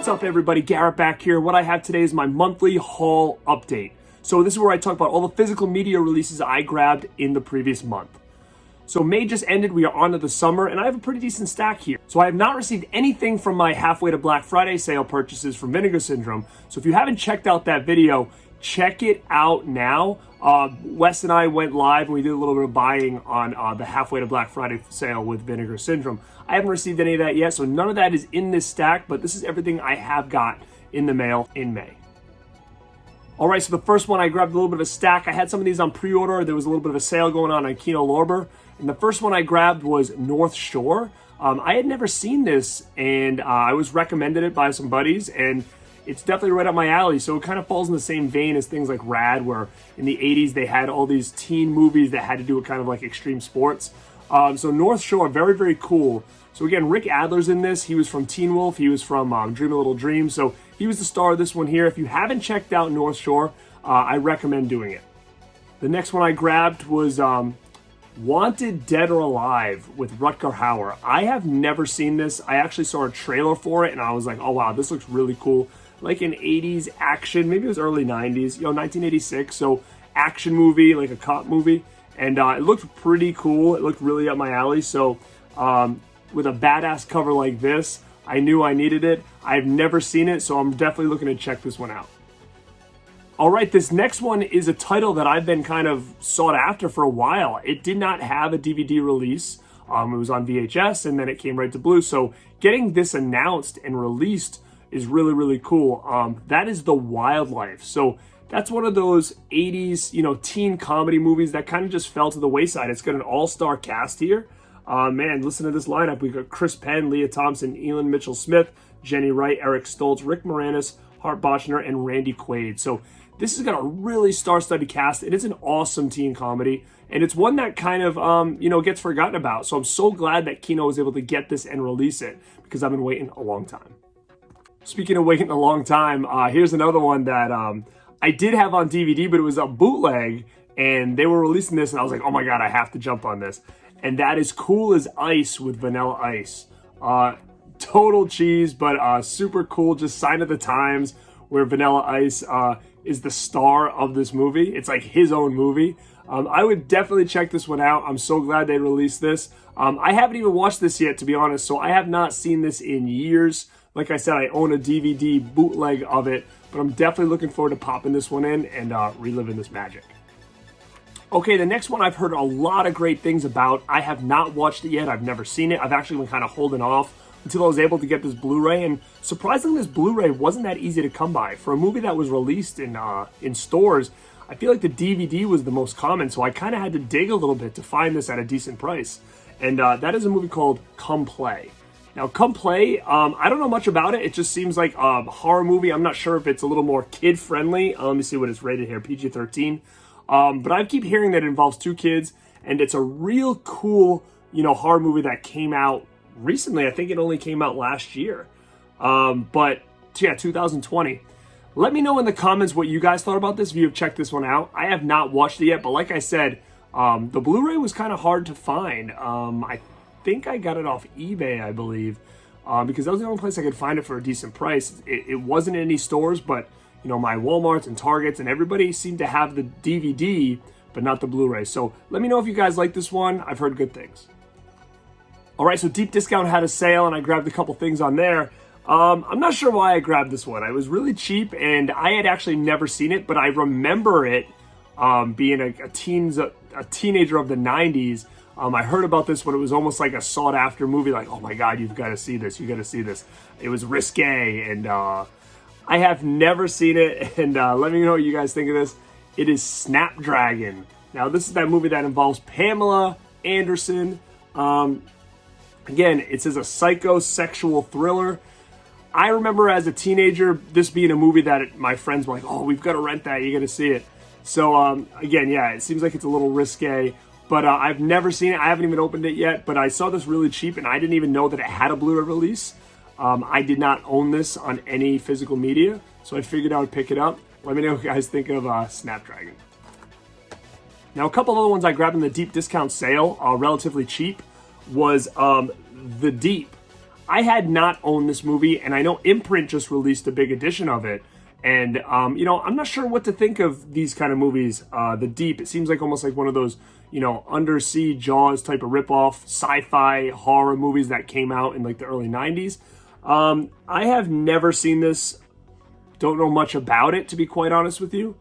What's up everybody, Garrett back here. What I have today is my monthly haul update. So this is where I talk about all the physical media releases I grabbed in the previous month. So May just ended, we are on to the summer, and I have a pretty decent stack here. So I have not received anything from my halfway to Black Friday sale purchases from Vinegar Syndrome. So if you haven't checked out that video, check it out now. Wes and I went live and we did a little bit of buying on the halfway to Black Friday sale with Vinegar Syndrome. I haven't received any of that yet, so none of that is in this stack, but this is everything I have got in the mail in May. All right, so the first one, I grabbed a little bit of a stack. I had some of these on pre-order. There was a little bit of a sale going on Kino Lorber. And the first one I grabbed was North Shore. I had never seen this, and I was recommended it by some buddies, and it's definitely right up my alley. So it kind of falls in the same vein as things like Rad, where in the 80s they had all these teen movies that had to do with kind of like extreme sports. So North Shore, very, very cool. So again, Rick Adler's in this. He was from Teen Wolf. He was from Dream a Little Dream. So he was the star of this one here. If you haven't checked out North Shore, I recommend doing it. The next one I grabbed was Wanted Dead or Alive with Rutger Hauer. I have never seen this. I actually saw a trailer for it and I was like, oh wow, this looks really cool. Like an 80s action, maybe it was early 90s, 1986. So action movie, like a cop movie. And it looked pretty cool. It looked really up my alley. So with a badass cover like this, I knew I needed it. I've never seen it, so I'm definitely looking to check this one out. All right, this next one is a title that I've been kind of sought after for a while. It did not have a DVD release. It was on VHS, and then it came right to Blu. So getting this announced and released is really, really cool. That is The Wildlife. So that's one of those 80s, teen comedy movies that kind of just fell to the wayside. It's got an all-star cast here. Man, listen to this lineup. We've got Chris Penn, Leah Thompson, Elin Mitchell-Smith, Jenny Wright, Eric Stoltz, Rick Moranis, Hart Bochner, and Randy Quaid. So this has got a really star-studded cast. It is an awesome teen comedy, and it's one that kind of, gets forgotten about. So I'm so glad that Kino was able to get this and release it, because I've been waiting a long time. Speaking of waiting a long time, here's another one that I did have on DVD, but it was a bootleg, and they were releasing this, and I was like, oh my God, I have to jump on this. And that is Cool as Ice with Vanilla Ice. Total cheese, but super cool, just sign of the times, where Vanilla Ice is the star of this movie. It's like his own movie. I would definitely check this one out. I'm so glad they released this. I haven't even watched this yet, to be honest, so I have not seen this in years. Like I said, I own a DVD bootleg of it, but I'm definitely looking forward to popping this one in and reliving this magic. Okay, the next one I've heard a lot of great things about. I have not watched it yet. I've never seen it. I've actually been kind of holding off until I was able to get this Blu-ray, and surprisingly, this Blu-ray wasn't that easy to come by. For a movie that was released in stores, I feel like the DVD was the most common, so I kind of had to dig a little bit to find this at a decent price. And that is a movie called Come Play. Now, Come Play, I don't know much about it. It just seems like a horror movie. I'm not sure if it's a little more kid-friendly. Let me see what it's rated here, PG-13. But I keep hearing that it involves two kids, and it's a real cool, horror movie that came out recently. I think it only came out last year. But yeah, 2020. Let me know in the comments what you guys thought about this, if you have checked this one out. I have not watched it yet, but like I said, the Blu-ray was kind of hard to find. I think I got it off eBay, I believe, because that was the only place I could find it for a decent price. It wasn't in any stores, but my Walmarts and Targets and everybody seemed to have the DVD, but not the Blu-ray. So let me know if you guys like this one. I've heard good things. All right, so Deep Discount had a sale and I grabbed a couple things on there. I'm not sure why I grabbed this one. It was really cheap and I had actually never seen it, but I remember it being a teenager of the 90s. I heard about this when it was almost like a sought-after movie, like, oh my God, you've got to see this, you got to see this. It was risque, and I have never seen it, and let me know what you guys think of this. It is Snapdragon. Now, this is that movie that involves Pamela Anderson. Again, it says a psychosexual thriller. I remember as a teenager, this being a movie that my friends were like, oh, we've got to rent that, you got to see it. So, again, yeah, it seems like it's a little risque. But I've never seen it. I haven't even opened it yet. But I saw this really cheap, and I didn't even know that it had a Blu-ray release. I did not own this on any physical media, so I figured I would pick it up. Let me know what you guys think of Snapdragon. Now, a couple other ones I grabbed in the deep discount sale, relatively cheap, was The Deep. I had not owned this movie, and I know Imprint just released a big edition of it. And, you know, I'm not sure what to think of these kind of movies. The Deep, it seems like almost like one of those, you know, undersea Jaws type of ripoff sci-fi horror movies that came out in like the early 90s. I have never seen this. Don't know much about it, to be quite honest with you.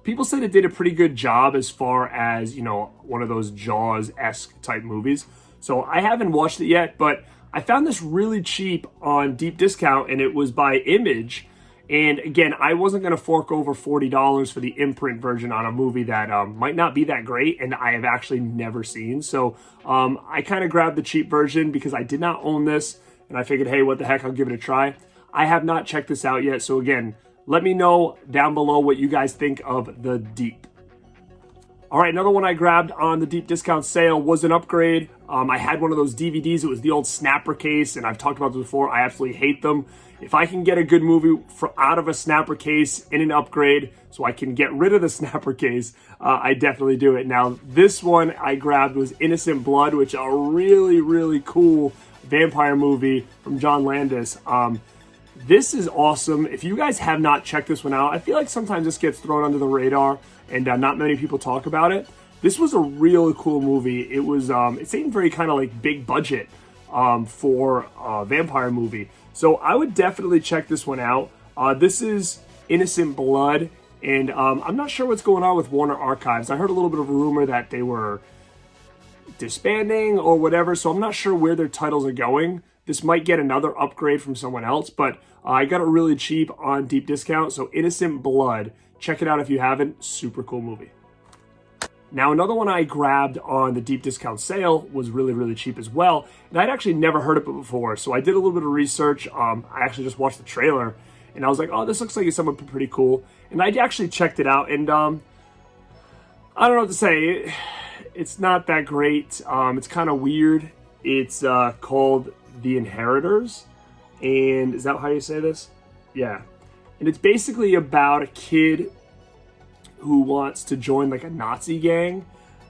People said it did a pretty good job as far as, you know, one of those Jaws-esque type movies. So I haven't watched it yet, but I found this really cheap on deep discount, and it was by Image. And again, I wasn't going to fork over $40 for the Imprint version on a movie that might not be that great, and I have actually never seen. So I kind of grabbed the cheap version because I did not own this, and I figured, hey, what the heck, I'll give it a try. I have not checked this out yet, so again, let me know down below what you guys think of The Deep. All right, another one I grabbed on the deep discount sale was an upgrade. I had one of those DVDs. It was the old Snapper case, and I've talked about this before. I absolutely hate them. If I can get a good movie out of a Snapper case in an upgrade so I can get rid of the Snapper case, I definitely do it. Now, this one I grabbed was Innocent Blood, which is a really, really cool vampire movie from John Landis. This is awesome. If you guys have not checked this one out, I feel like sometimes this gets thrown under the radar and not many people talk about it. This was a really cool movie. It was, it seemed very kind of like big budget for a vampire movie. So I would definitely check this one out. This is Innocent Blood, and I'm not sure what's going on with Warner Archives. I heard a little bit of a rumor that they were disbanding or whatever, so I'm not sure where their titles are going. This might get another upgrade from someone else, but I got it really cheap on deep discount. So Innocent Blood, check it out if you haven't. Super cool movie. Now, another one I grabbed on the deep discount sale was really, really cheap as well. And I'd actually never heard of it before. So I did a little bit of research. I actually just watched the trailer and I was like, oh, this looks like it's something pretty cool. And I actually checked it out, and I don't know what to say. It's not that great. It's kind of weird. It's called The Inheritors. And is that how you say this? Yeah. And it's basically about a kid who wants to join like a Nazi gang.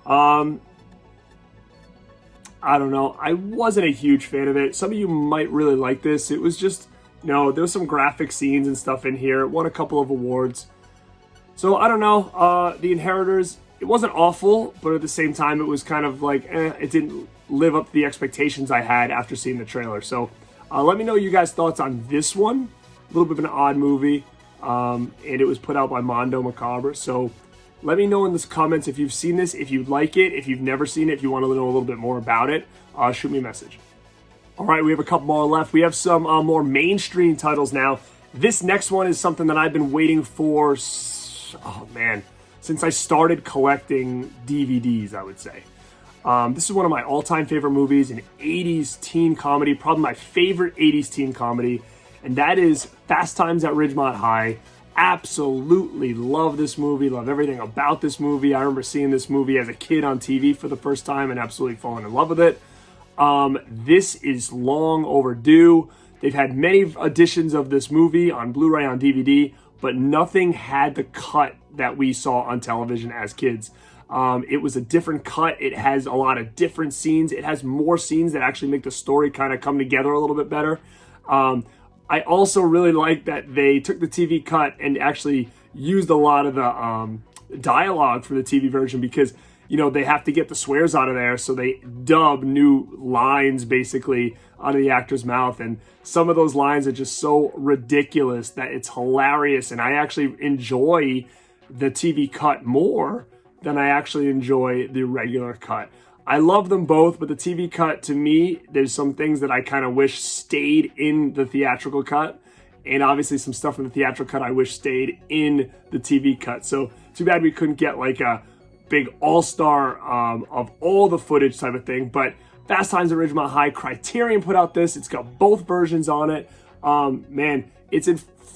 I don't know. I wasn't a huge fan of it. Some of you might really like this. It was just, you know, there was some graphic scenes and stuff in here. It won a couple of awards. So I don't know. The Inheritors, it wasn't awful, but at the same time, it was kind of like, it didn't live up to the expectations I had after seeing the trailer. So let me know you guys' thoughts on this one. A little bit of an odd movie. And it was put out by Mondo Macabre. So let me know in the comments if you've seen this, if you like it, if you've never seen it, if you want to know a little bit more about it, shoot me a message. All right, we have a couple more left. We have some more mainstream titles now. This next one is something that I've been waiting for, oh man, since I started collecting DVDs, I would say. This is one of my all-time favorite movies, an 80s teen comedy, probably my favorite 80s teen comedy, and that is Fast Times at Ridgemont High. Absolutely love this movie, love everything about this movie. I remember seeing this movie as a kid on TV for the first time and absolutely falling in love with it. This is long overdue. They've had many editions of this movie on Blu-ray, on DVD, but nothing had the cut that we saw on television as kids. It was a different cut. It has a lot of different scenes. It has more scenes that actually make the story kind of come together a little bit better. I also really like that they took the TV cut and actually used a lot of the dialogue for the TV version because, you know, they have to get the swears out of there. So they dub new lines basically out of the actor's mouth. And some of those lines are just so ridiculous that it's hilarious. And I actually enjoy the TV cut more than I actually enjoy the regular cut. I love them both, but the TV cut, to me, there's some things that I kind of wish stayed in the theatrical cut. And obviously some stuff from the theatrical cut I wish stayed in the TV cut. So too bad we couldn't get like a big all-star of all the footage type of thing. But Fast Times at Ridgemont High, Criterion put out this. It's got both versions on it. Man, it's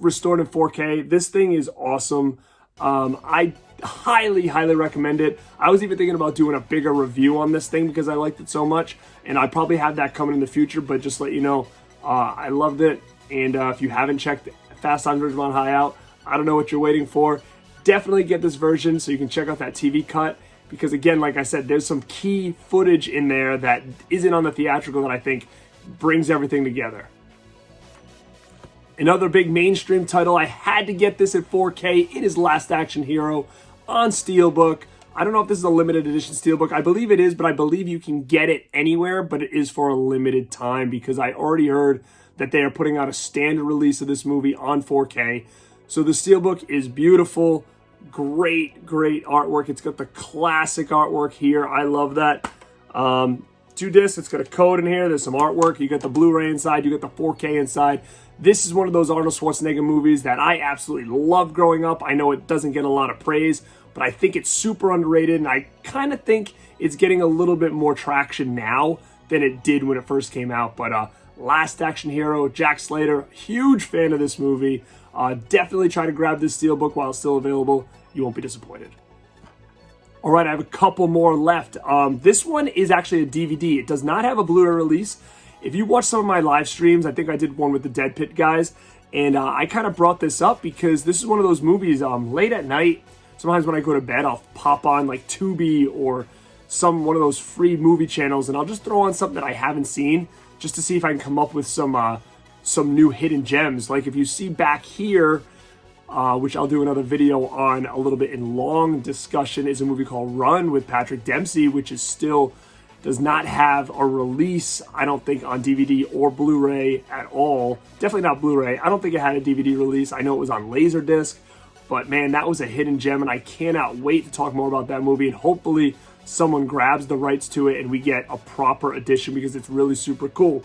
restored in 4K. This thing is awesome. I highly recommend it. I was even thinking about doing a bigger review on this thing because I liked it so much, and I probably have that coming in the future, but just let you know, I loved it. And if you haven't checked Fast Times at Ridgemont High out, I don't know what you're waiting for. Definitely get this version so you can check out that TV cut. because again, like I said, there's some key footage in there that isn't on the theatrical that I think brings everything together. Another big mainstream title, I had to get this at 4K. It is Last Action Hero on Steelbook. I don't know if this is a limited edition Steelbook. I believe it is, but I believe you can get it anywhere, but it is for a limited time because I already heard that they are putting out a standard release of this movie on 4K. So the Steelbook is beautiful. Great artwork. It's got the classic artwork here. I love that. 2 discs. It's got a code in here. There's some artwork. You got the Blu-ray inside. You got the 4K inside. This is one of those Arnold Schwarzenegger movies that I absolutely loved growing up. I know it doesn't get a lot of praise, but I think it's super underrated, and I kind of think it's getting a little bit more traction now than it did when it first came out. But Last Action Hero, Jack Slater, huge fan of this movie. Definitely try to grab this Steelbook while it's still available. You won't be disappointed. All right, I have a couple more left. This one is actually a DVD. It does not have a Blu-ray release. If you watch some of my live streams, I think I did one with the Dead Pit guys, and I kind of brought this up because this is one of those movies late at night. Sometimes when I go to bed, I'll pop on like Tubi or one of those free movie channels, and I'll just throw on something that I haven't seen just to see if I can come up with some new hidden gems. Like if you see back here, which I'll do another video on a little bit in long discussion, is a movie called Run with Patrick Dempsey, which is still does not have a release, I don't think, on DVD or Blu-ray at all. Definitely not Blu-ray. I don't think it had a DVD release. I know it was on Laserdisc, but man, that was a hidden gem, and I cannot wait to talk more about that movie, and hopefully someone grabs the rights to it and we get a proper edition because it's really super cool.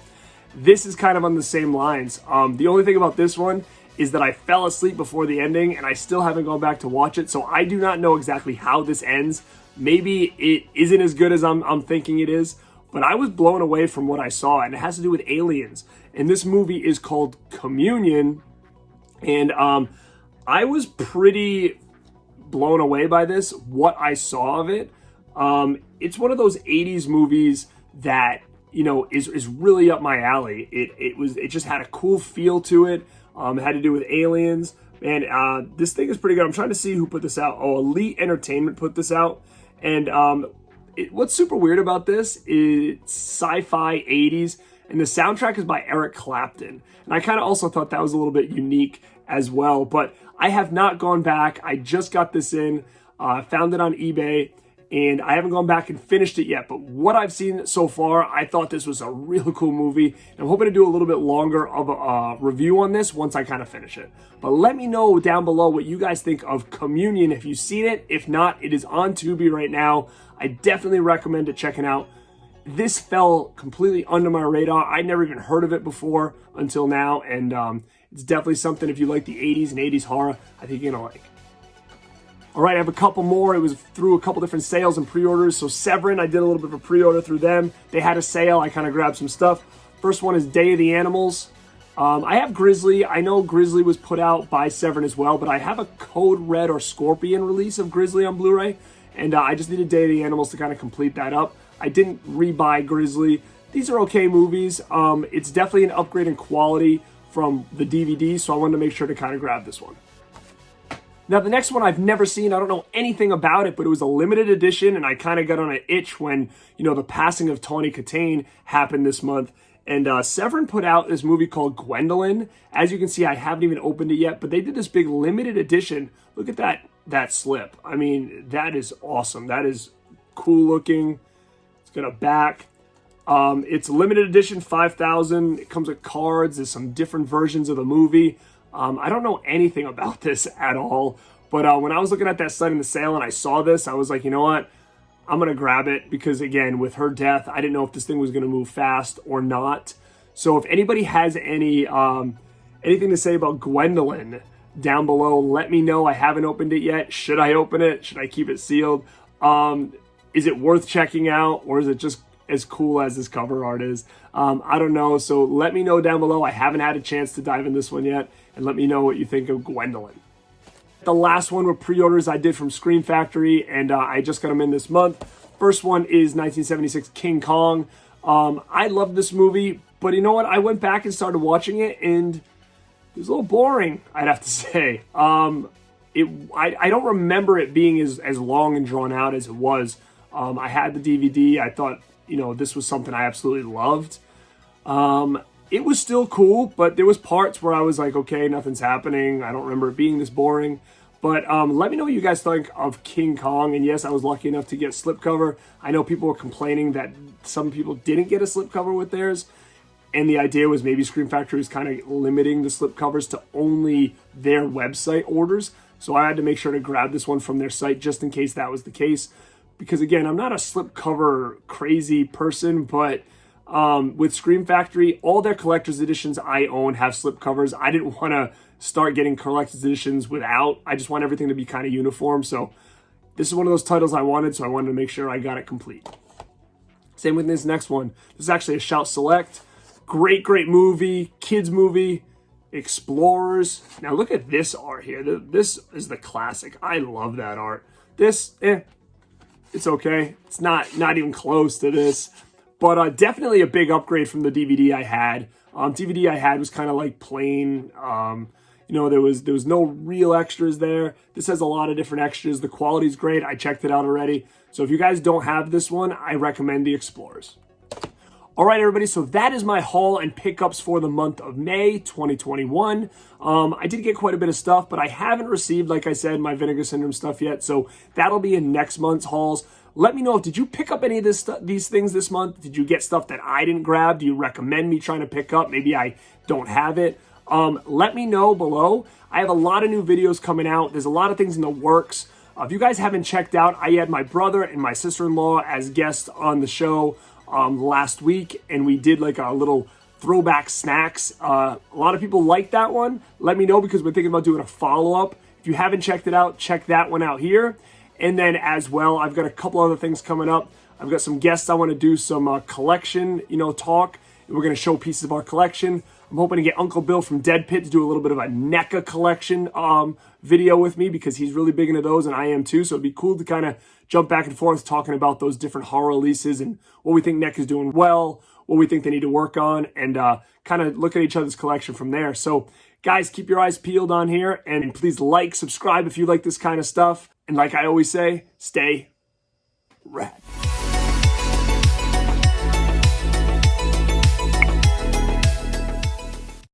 This is kind of on the same lines. The only thing about this one is that I fell asleep before the ending, and I still haven't gone back to watch it, so I do not know exactly how this ends. Maybe it isn't as good as I'm thinking it is, but I was blown away from what I saw, and it has to do with aliens. And this movie is called Communion, and I was pretty blown away by this, what I saw of it. It's one of those 80s movies that, you know, is really up my alley. It just had a cool feel to it. It had to do with aliens. Man, this thing is pretty good. I'm trying to see who put this out. Oh, Elite Entertainment put this out. And what's super weird about this is it's sci-fi 80s, and the soundtrack is by Eric Clapton. And I kind of also thought that was a little bit unique as well. But I have not gone back. I just got this in, found it on eBay, and I haven't gone back and finished it yet. But what I've seen so far, I thought this was a really cool movie. And I'm hoping to do a little bit longer of a review on this once I kind of finish it. But let me know down below what you guys think of Communion if you've seen it. If not, it is on Tubi right now. I definitely recommend it checking out. This fell completely under my radar. I'd never even heard of it before until now. And it's definitely something, if you like the 80s and 80s horror, I think you're going to like. All right, I have a couple more. It was through a couple different sales and pre-orders. So Severin, I did a little bit of a pre-order through them. They had a sale. I kind of grabbed some stuff. First one is Day of the Animals. I have Grizzly. I know Grizzly was put out by Severin as well, but I have a Code Red or Scorpion release of Grizzly on Blu-ray, and I just needed Day of the Animals to kind of complete that up. I didn't re-buy Grizzly. These are okay movies. It's definitely an upgrade in quality from the DVD, so I wanted to make sure to kind of grab this one. Now, the next one I've never seen. I don't know anything about it, but it was a limited edition, and I kind of got on an itch when, you know, the passing of Tawny Kitaen happened this month. And Severin put out this movie called GWendolyn. As you can see, I haven't even opened it yet, but they did this big limited edition. Look at that slip. I mean, that is awesome. That is cool looking. It's got a back. It's limited edition, 5,000. It comes with cards. There's some different versions of the movie. I don't know anything about this at all, but when I was looking at that site in the sale and I saw this, I was like, you know what? I'm going to grab it because, again, with her death, I didn't know if this thing was going to move fast or not. So if anybody has any anything to say about GWendolyn down below, let me know. I haven't opened it yet. Should I open it? Should I keep it sealed? Is it worth checking out, or is it just as cool as this cover art is? I don't know. So let me know down below. I haven't had a chance to dive in this one yet, and let me know what you think of GWendolyn. The last one were pre-orders I did from Screen Factory, and I just got them in this month. First one is 1976 King Kong. I love this movie, but you know what? I went back and started watching it, and it was a little boring, I'd have to say. I don't remember it being as long and drawn out as it was. I had the DVD. I thought, this was something I absolutely loved. It was still cool, but there was parts where I was like, okay, nothing's happening. I don't remember it being this boring. But let me know what you guys think of King Kong. And yes, I was lucky enough to get a slipcover. I know people were complaining that some people didn't get a slipcover with theirs. And the idea was maybe Scream Factory was kind of limiting the slipcovers to only their website orders. So I had to make sure to grab this one from their site just in case that was the case. Because again, I'm not a slipcover crazy person, but with Scream Factory, all their collector's editions I own have slipcovers. I didn't want to start getting collector's editions without. I just want everything to be kind of uniform. So this is one of those titles I wanted, so I wanted to make sure I got it complete. Same with this next one. This is actually a Shout Select. Great movie, kids movie, Explorers. Now look at this art here. This is the classic. I love that art. This, it's okay. It's not even close to this. But definitely a big upgrade from the DVD I had. DVD I had was kind of like plain. There was no real extras there. This has a lot of different extras. The quality's great. I checked it out already. So if you guys don't have this one, I recommend the Explorers. All right, everybody, so that is my haul and pickups for the month of May 2021. I did get quite a bit of stuff, but I haven't received, like I said, my Vinegar Syndrome stuff yet, so that'll be in next month's hauls. Let me know, did you pick up any of these things this month? Did you get stuff that I didn't grab? Do you recommend me trying to pick up? Maybe I don't have it. Let me know below. I have a lot of new videos coming out. There's a lot of things in the works. If you guys haven't checked out, I had my brother and my sister-in-law as guests on the show last week, and we did like a little throwback snacks. A lot of people like that one. Let me know, because we're thinking about doing a follow-up. If you haven't checked it out, check that one out here. And then as well, I've got a couple other things coming up. I've got some guests I want to do some collection, talk. We're going to show pieces of our collection. I'm hoping to get Uncle Bill from Dead Pit to do a little bit of a NECA collection video with me, because he's really big into those and I am too. So it'd be cool to kind of jump back and forth talking about those different horror releases and what we think NECA is doing well, what we think they need to work on, and kind of look at each other's collection from there. So guys, keep your eyes peeled on here, and please like, subscribe if you like this kind of stuff. And like I always say, stay rad.